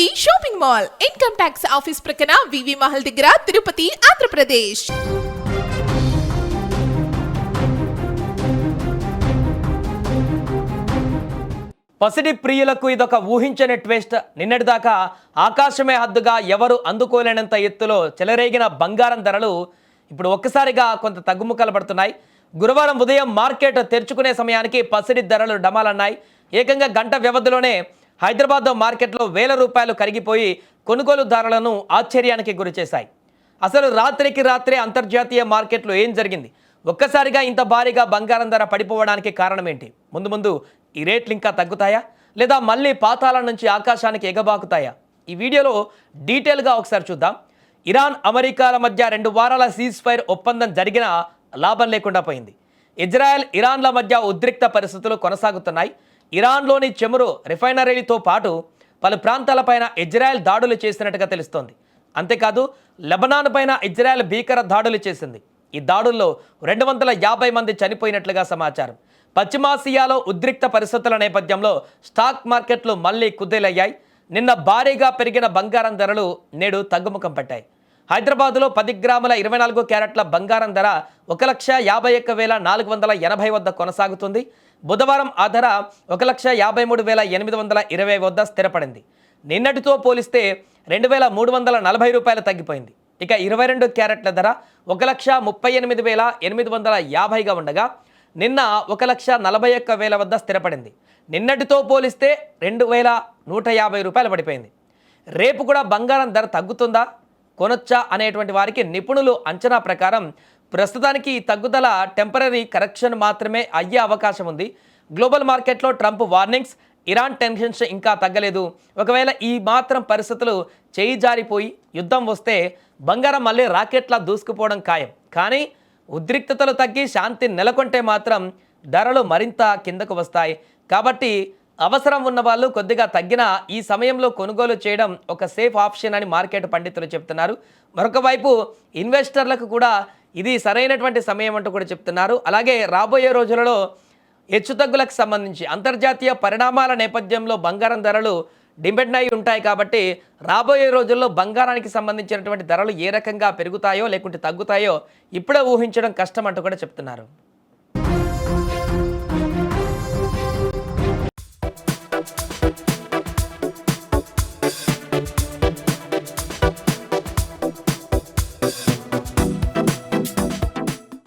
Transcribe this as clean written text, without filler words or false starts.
కి shopping mall income tax office ప్రక్కన వివి మహల్ దగ్గర తిరుపతి ఆంధ్రప్రదేశ్. పసిడి ప్రియులకు ఇదొక ఊహించని ట్విస్ట్. నిన్నటిదాకా ఆకాశమే హద్దుగా ఎవరు అందుకోలేనంత ఎత్తులో చెలరేగిన బంగారం ధరలు ఇప్పుడు ఒక్కసారిగా కొంత తగ్గుముఖాలు పడుతున్నాయి. గురువారం ఉదయం మార్కెట్ తెరుచుకునే సమయానికి పసిడి ధరలు డమాలన్నాయి. ఏకంగా గంట వ్యవధిలోనే హైదరాబాద్ మార్కెట్లో వేల రూపాయలు కరిగిపోయి కొనుగోలుదారులను ఆశ్చర్యానికి గురిచేశాయి. అసలు రాత్రికి రాత్రే అంతర్జాతీయ మార్కెట్లో ఏం జరిగింది? ఒక్కసారిగా ఇంత భారీగా బంగారం ధర పడిపోవడానికి కారణం ఏంటి? ముందు ఈ రేట్లు ఇంకా తగ్గుతాయా, లేదా మళ్ళీ పాతాళం నుంచి ఆకాశానికి ఎగబాకుతాయా? ఈ వీడియోలో డీటెయిల్గా ఒకసారి చూద్దాం. ఇరాన్ అమెరికాల మధ్య 2 వారాల సీజ్ ఫైర్ ఒప్పందం జరిగినా లాభం లేకుండా పోయింది. ఇజ్రాయెల్ ఇరాన్ల మధ్య ఉద్రిక్త పరిస్థితులు కొనసాగుతున్నాయి. ఇరాన్లోని చమురు రిఫైనరీలతో పాటు పలు ప్రాంతాలపైన ఇజ్రాయెల్ దాడులు చేసినట్టుగా తెలుస్తోంది. అంతేకాదు లెబనాన్ పైన ఇజ్రాయెల్ భీకర దాడులు చేసింది. ఈ దాడుల్లో 250 మంది చనిపోయినట్లుగా సమాచారం. పశ్చిమాసియాలో ఉద్రిక్త పరిస్థితుల నేపథ్యంలో స్టాక్ మార్కెట్లు మళ్లీ కుదేలయ్యాయి. నిన్న భారీగా పెరిగిన బంగారం ధరలు నేడు తగ్గుముఖం పట్టాయి. హైదరాబాద్లో 10 గ్రాముల 24 క్యారెట్ల బంగారం ధర 1,51,480 వద్ద కొనసాగుతుంది. బుధవారం ఆ ధర 1,53,820 వద్ద స్థిరపడింది. నిన్నటితో పోలిస్తే 2,340 రూపాయలు తగ్గిపోయింది. ఇక 22 క్యారెట్ల ధర 1,38,850గా ఉండగా నిన్న 1,41,000 వద్ద స్థిరపడింది. నిన్నటితో పోలిస్తే 2,150 రూపాయలు పడిపోయింది. రేపు కూడా బంగారం ధర తగ్గుతుందా, కొనొచ్చా అనేటువంటి వారికి నిపుణులు అంచనా ప్రకారం ప్రస్తుతానికి ఈ తగ్గుదల టెంపరరీ కరెక్షన్ మాత్రమే అయ్యే అవకాశం ఉంది. గ్లోబల్ మార్కెట్లో ట్రంప్ వార్నింగ్స్, ఇరాన్ టెన్షన్స్ ఇంకా తగ్గలేదు. ఒకవేళ ఈ మాత్రం పరిస్థితులు చేయి జారిపోయి యుద్ధం వస్తే బంగారం మళ్ళీ రాకెట్లా దూసుకుపోవడం ఖాయం. కానీ ఉద్రిక్తతలు తగ్గి శాంతి నెలకొంటే మాత్రం ధరలు మరింత కిందకు వస్తాయి. కాబట్టి అవసరం ఉన్న వాళ్ళు కొద్దిగా తగ్గిన ఈ సమయంలో కొనుగోలు చేయడం ఒక సేఫ్ ఆప్షన్ అని మార్కెట్ పండితులు చెప్తున్నారు. మరొక వైపు ఇన్వెస్టర్లకు కూడా ఇది సరైనటువంటి సమయం అంటూ కూడా చెప్తున్నారు. అలాగే రాబోయే రోజులలో హెచ్చుతగ్గులకు సంబంధించి అంతర్జాతీయ పరిణామాల నేపథ్యంలో బంగారం ధరలు డిపెండ్ అయి ఉంటాయి. కాబట్టి రాబోయే రోజుల్లో బంగారానికి సంబంధించినటువంటి ధరలు ఏ రకంగా పెరుగుతాయో లేకుంటే తగ్గుతాయో ఇప్పుడే ఊహించడం కష్టం అంటూ కూడా చెప్తున్నారు.